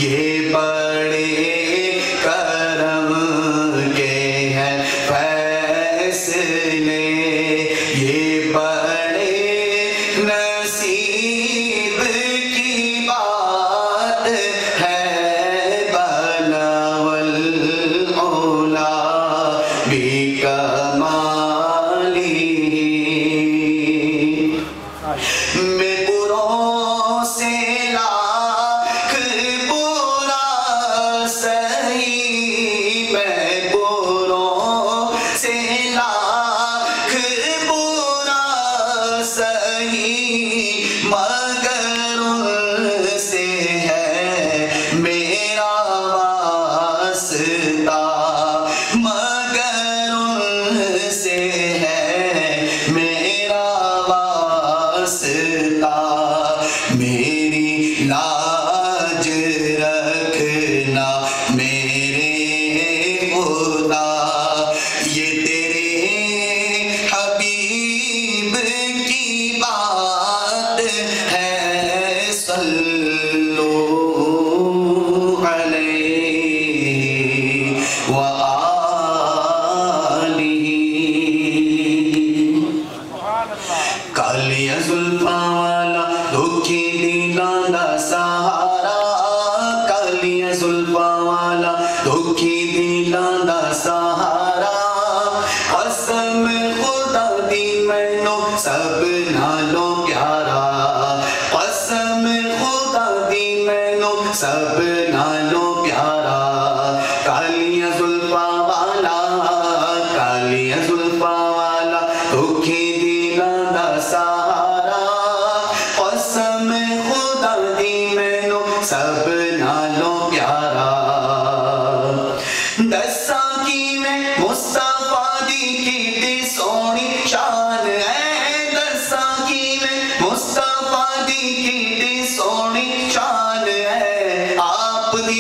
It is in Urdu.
یہ بڑے کرم کے ہیں فیصلے، یہ بڑے نصیب کی بات ہے، بلغ العلا بکمالہ۔ میں بروں سے لاکھ برا سہی، میں بروں سے لاکھ برا سہی، مگر ان سے ہے میرا واسطہ، مگر ان سے ہے میرا واسطہ۔ میری لاج رکھنا میرے خدا، یہ تیرے حبیب کی بات ہے، صلو علیہ وآلہ۔ کالیاں زلفاں والا دکھی دلاں دا سہارا، کالیاں زلفاں والا دکھی دلاں دا سہارا، قسم خدا دی مینوں سب نالوں پیارا، قسم خدا دی مینوں سب نالوں پیارا۔ کالیاں زلفاں والا، کالیاں زلفاں والا دکھی دلاں دا سہارا، قسم خدا دی مینوں سب نالوں پیارا۔ دساں کی میں مصطفیٰ دی کیڈی سونی شان ہے، دساں کی میں مصطفیٰ دی کیڈی سونی شان ہے، آپ دی